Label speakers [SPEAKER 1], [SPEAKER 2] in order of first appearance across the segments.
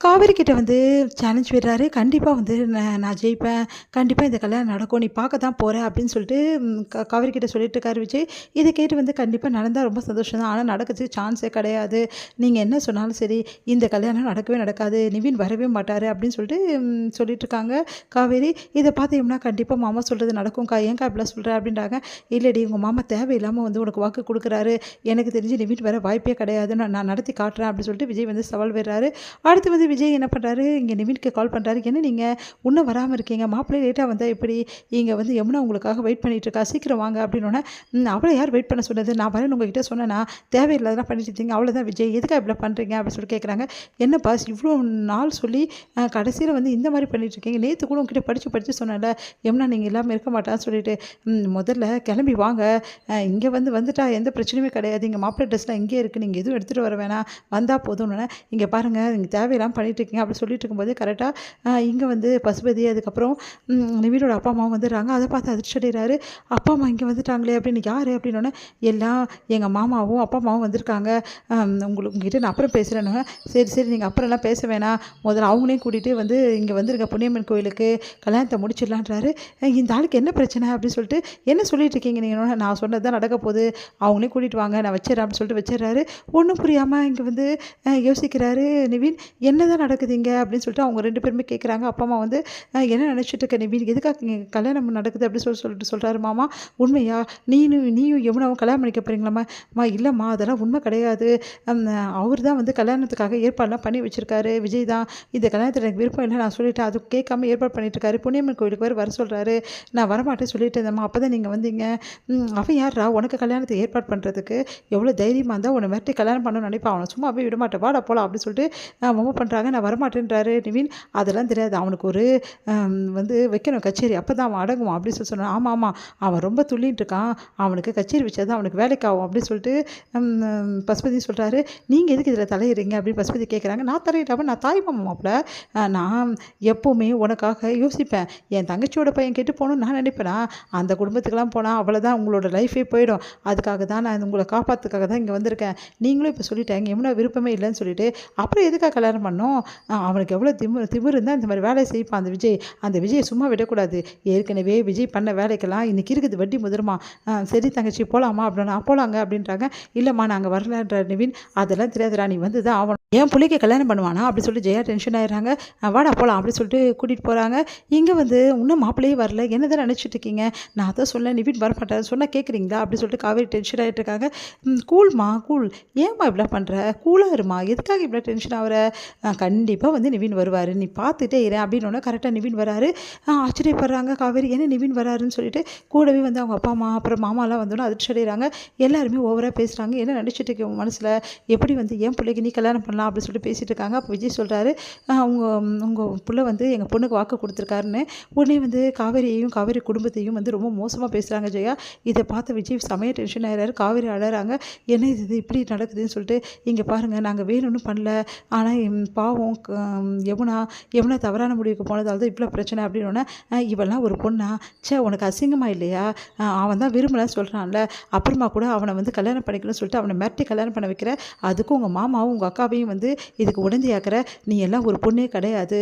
[SPEAKER 1] காவேரி கிட்ட வந்து சேலஞ்ச் விடுறாரு. கண்டிப்பா வந்து நான் ஜெயிப்பேன். கண்டிப்பா இந்த கல்யாணம் நடக்கும். நீ பார்க்க தான் போற அப்படின்னு சொல்லிட்டு காவேரி கிட்ட சொல்லிட்டு இருக்காரு விஜய். இத கேட்டு வந்து கண்டிப்பா நடந்தா ரொம்ப சந்தோஷம் தான். ஆனா நடக்கிறதுக்கு சான்ஸே கிடையாது. நீங்க என்ன சொன்னாலும் சரி, இந்த கல்யாணம் நடக்கவே நடக்காது. நிவின் வரவே மாட்டாரு அப்படின்னு சொல்லிட்டு சொல்லிட்டு இருக்காங்க காவேரி. இத பார்த்து யமுனா கண்டிப்பா மாமா சொல்றது நடக்கும்க்கா. ஏன்க்கா இப்படிலாம் சொல்ற அப்படின்றாங்க. இல்லடி உங்க மாமா தேவையில்லாம வந்து உனக்கு வாக்கு குடுக்குறாரு. எனக்கு தெரிஞ்சு நிவின் வர வாய்ப்பே கிடையாது. நான் நடத்தி காட்டுறேன் அப்படின்னு சொல்லிட்டு விஜய் வந்து சவால் விடுறாரு. அடுத்து வந்து விஜய் என்ன பண்ணுறாரு, இங்கே நிவின்க்கு கால் பண்ணுறாரு. என்ன நீங்கள் இன்னும் வராமல் இருக்கீங்க, மாப்பிள்ளை லேட்டாக வந்தால் எப்படி, இங்கே வந்து யமுனா உங்களுக்காக வெயிட் பண்ணிட்டு இருக்கா, சீக்கிரம் வாங்க அப்படின்னோடனே, அவளை யார் வெயிட் பண்ண சொன்னது, நான் வரேன்னு உங்ககிட்ட சொன்னேன்னா தேவையில்லாதெல்லாம் பண்ணிட்டு இருக்கீங்க, அவ்வளோதான் விஜய், எதுக்காக இப்படி பண்ணுறீங்க அப்படின்னு சொல்லி கேட்குறாங்க. என்ன பாஸ் இவ்வளோ நாள் சொல்லி கடைசியில் வந்து இந்த மாதிரி பண்ணிட்டு இருக்கீங்க, நேற்று கூட உங்ககிட்ட படித்து சொன்னேன்ல யமுனா நீங்கள் இல்லாமல் இருக்க மாட்டான்னு சொல்லிட்டு, முதல்ல கிளம்பி வாங்க, இங்கே வந்துட்டா எந்த பிரச்சனையுமே கிடையாது, இங்கே மாப்பிள்ளை ட்ரெஸ்லாம் இங்கேயே இருக்குது, நீங்கள் எதுவும் எடுத்துகிட்டு வர வேணாம், வந்தால் போதும்னு. இங்கே பாருங்கள் நீங்கள் தேவையில்லாமல் பண்ணிட்டு இருக்கீங்க அப்படி சொல்லிட்டு இருக்கும்போது கரெக்டாக இங்கே வந்து பசுபதி அதுக்கப்புறம் நிவினோட அப்பா அம்மாவும் வந்துடுறாங்க. அதை பார்த்து அதிர்ச்சி அடைகிறாரு. அப்பா அம்மா இங்கே வந்துட்டாங்களே அப்படின்னு யார் அப்படின்னோடனே எல்லாம் எங்கள் மாமாவும் அப்பா அம்மாவும் வந்திருக்காங்க, உங்ககிட்ட நான் அப்புறம் பேசுகிறேன்னு. சரி நீங்கள் அப்புறம்லாம் பேச வேணாம், முதல்ல அவங்களையும் கூட்டிகிட்டு வந்து இங்கே வந்துருங்க புண்ணியம்மன் கோயிலுக்கு, கல்யாணத்தை முடிச்சிடலான்றாரு. இந்த ஆளுக்கு என்ன பிரச்சனை அப்படின்னு சொல்லிட்டு என்ன சொல்லிட்டு இருக்கீங்க நீங்கள், நான் சொன்னது தான் நடக்க போகுது, அவங்களையும் கூட்டிகிட்டு வாங்க நான் வச்சிடறேன் அப்படின்னு சொல்லிட்டு வச்சிடறாரு. ஒன்றும் புரியாமல் இங்கே வந்து யோசிக்கிறாரு நிவின். என்ன தான் நடக்குது இங்கே அப்படின்னு சொல்லிட்டு அவங்க 2 பேருமே கேட்குறாங்க. அப்பா அம்மா வந்து என்ன நினச்சிட்டு இருக்க நிவின், எதுக்காக இங்கே கல்யாணம் நடக்குது அப்படின்னு சொல்லிட்டு சொல்கிறாரு மாமா. உண்மையா நீயும் யமுனாவும் கல்யாணம் பண்ணிக்க போகிறீங்களாம்மா? இல்லைம்மா அதெல்லாம் உண்மை கிடையாது, அவர் தான் வந்து கல்யாணத்துக்காக ஏற்பாடுலாம் பண்ணி வச்சுருக்காரு, விஜய் தான். இந்த கல்யாணத்தில் எனக்கு விருப்பம் இல்லை நான் சொல்லிவிட்டேன், அது கேட்காம ஏற்பாடு பண்ணிட்டுருக்காரு, புண்ணியம்மன் கோயிலுக்கு வர சொல்கிறாரு, நான் வரமாட்டேன் சொல்லிட்டு இருந்தேம்மா, அப்போ தான் நீங்கள் வந்தீங்க. அவன் யாரா உனக்கு கல்யாணத்தை ஏற்பாடு பண்ணுறதுக்கு, எவ்வளோ தைரியமாக இருந்தால் உன்னை மிரட்டி கல்யாணம் பண்ணணும்னு நினைப்பான், அவனை சும்மா போய் விட மாட்டேன், வாடா போகலாம் அப்படின்னு சொல்லிட்டு மொம பண்ணுறாங்க. நான் வரமாட்டேன்றாரு நிவின். அதெல்லாம் தெரியாது, அவனுக்கு ஒரு வந்து வைக்கணும் கச்சேரி, அப்போ தான் அவன் அடங்குவான் அப்படின்னு சொல்லி சொன்னான். ஆமாம் அவன் ரொம்ப துள்ளிட்டு இருக்கான், அவனுக்கு கச்சேரி வச்சா தான் அவனுக்கு வேலைக்கு ஆகும் அப்படின்னு சொல்லிட்டு பசுபதி சொல்கிறாரு. நீங்கள் எதுக்கு இதில் தலையிறீங்க அப்படின்னு பசுபதி கேட்குறாங்க. நான் தலையிடாமல் நான் தாய் மாமாப்பில், நான் எப்போவுமே உனக்காக யோசிப்பேன், என் தங்கச்சியோட பையன் கெட்டு போகணும்னு நான் நினைப்பேனா, அந்த குடும்பத்துக்கெல்லாம் போனால் அவ்வளோதான் உங்களோட லைஃபே போயிடும், அதுக்காக தான் நான் உங்களை காப்பாற்றுக்காக தான் இங்கே வந்திருக்கேன், நீங்களும் இப்போ சொல்லிட்டேங்க எவ்வளோ விருப்பமே இல்லைன்னு சொல்லிட்டு, அப்புறம் எதுக்காக கல்யாணம் பண்ணோம், அவனுக்கு எவ்வளோ திமிரு இருந்தால் இந்த மாதிரி வேலையை செய்ப்பான் அந்த விஜயை சும்மா விடக்கூடாது, ஏற்கனவே விஜய் பண்ண வேலைக்கெல்லாம் இன்றைக்கி இருக்குது வட்டி முதிருமா, சரி தங்கச்சி போகலாமா அப்படின்னா போகலாங்க அப்படின்றாங்க. இல்லைம்மா நாங்கள் வரலன்ற நிவின். அதெல்லாம் தெரியாதுடா, நீ வந்து தான் ஆகணும், என் பிள்ளைக்கு கல்யாணம் பண்ணுவானா அப்படி சொல்லிட்டு ஜெயா டென்ஷன் ஆயிடுறாங்க. வாடா போகலாம் அப்படி சொல்லிட்டு கூட்டிகிட்டு போகிறாங்க. இங்கே வந்து இன்னும் மாப்பிள்ளையே வரல, என்ன தான் நினச்சிட்டு இருக்கீங்க, நான் தான் சொல்ல நிவின் வரமாட்டார் சொன்னால் கேட்குறீங்களா அப்படி சொல்லிட்டு காவேரி டென்ஷன் ஆகிட்டு இருக்காங்க. கூல்மா கூல், ஏம்மா இப்படிலாம் பண்ணுற, கூலாக இருமா, எதுக்காக இப்படி டென்ஷன் ஆகிற, கண்டிப்பாக வந்து நிவின் வருவார், நீ பார்த்துட்டே இரு அப்படின்னோடனே கரெக்டாக நிவின் வராரு. ஆச்சரியப்படுறாங்க காவேரி, என்ன நிவின் வராருன்னு சொல்லிட்டு. கூடவே வந்து அவங்க அப்பா அம்மா அப்புறம் மாமாலாம் வந்தோன்னே அதிர்ச்சி அடைகிறாங்க. எல்லாருமே ஓவராக பேசுகிறாங்க. என்ன நினச்சிட்டு இருக்கு உங்கள் மனசில், எப்படி வந்து என் பிள்ளைக்கு நீ கல்யாணம் பண்ணலாம் அப்படின்னு சொல்லிட்டு பேசிகிட்டு இருக்காங்க. அப்போ விஜய் சொல்கிறாரு, உங்கள் பிள்ளை வந்து எங்கள் பொண்ணுக்கு வாக்கு கொடுத்துருக்காருன்னு. உடனே வந்து காவேரியையும் காவேரி குடும்பத்தையும் வந்து ரொம்ப மோசமாக பேசுகிறாங்க ஜெயா. இதை பார்த்து விஜய் செமையாக டென்ஷன் ஆகிறாரு. காவேரி அழறாங்க. என்ன இது இப்படி நடக்குதுன்னு சொல்லிட்டு. இங்கே பாருங்கள் நாங்கள் வேணும்னு பண்ணல, ஆனால் பாவம் யமுனா தவறான முடிவுக்கு போனதால் தான் இவ்வளோ பிரச்சனை அப்படின்னோடனே, இவெல்லாம் ஒரு பொண்ணா, உனக்கு அசிங்கமாக இல்லையா, அவன் தான் விரும்பலன்னு சொல்கிறான்ல, அப்புறமா கூட அவனை வந்து கல்யாணம் பண்ணிக்கணும்னு சொல்லிட்டு அவனை மிரட்டி கல்யாணம் பண்ண வைக்கிற, அதுக்கும் உங்கள் மாமாவும் உங்கள் அக்காவையும் வந்து இதுக்கு உடந்தையாக்குற, நீ எல்லாம் ஒரு பொண்ணே கிடையாது,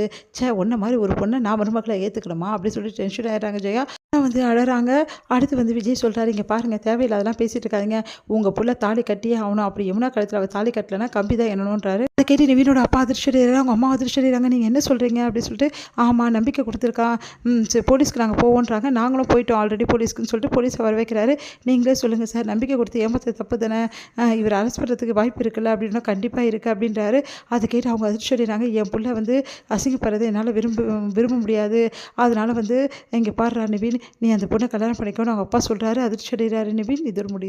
[SPEAKER 1] உன்ன மாதிரி ஒரு பொண்ணை நான் மருமக்களை ஏற்றுக்கணுமா அப்படின்னு சொல்லிட்டு டென்ஷன் ஆகிடுறாங்க ஜெயா. வந்து அழறாங்க. அடுத்து வந்து விஜய் சொல்கிறாரு, இங்கே பாருங்கள் தேவையில்லாதெல்லாம் பேசிகிட்டு இருக்காதிங்க, உங்கள் புள்ள தாலி கட்டியே ஆகணும், அப்படி யமுனா கழுத்தில் அவள் தாலி கட்டலைன்னா கம்பி தான் என்னணுன்றாரு. அதை கேட்டு நிவினோட அப்பா அதிர்ச்சி அடைகிறாங்க, அவங்க அம்மா அதிர்ச்சி அடைகிறாங்க. நீங்கள் என்ன சொல்கிறீங்க அப்படின்னு சொல்லிட்டு. ஆமாம் நம்பிக்கை கொடுத்துருக்கா, சரி போலீஸ்க்கு நாங்கள் போவோன்றாங்க. நாங்களும் போயிட்டோம் ஆல்ரெடி போலீஸ்க்குன்னு சொல்லிட்டு போலீஸை வர வைக்கிறாரு. நீங்களே சொல்லுங்கள் சார், நம்பிக்கை கொடுத்து ஏமாற்ற தப்பு தானே, இவர் அரெஸ்ட் பண்ணுறதுக்கு வாய்ப்பு இருக்குல்ல அப்படின்னா கண்டிப்பாக இருக்குது அப்படின்றாரு. அதை கேட்டு அவங்க அதிர்ச்சி அடைகிறாங்க. என் பிள்ளை வந்து அசிங்கப்படுறது என்னால் விரும்ப முடியாது, அதனால் வந்து இங்கே பாடுறா நிவின், நீ அந்த பொண்ணை கல்யாணம் பண்ணிக்கோன்னு அவங்க அப்பா சொல்கிறாரு. அதிர்ச்சி அடைகிறாரு நிவின். இது ஒரு முடிவு.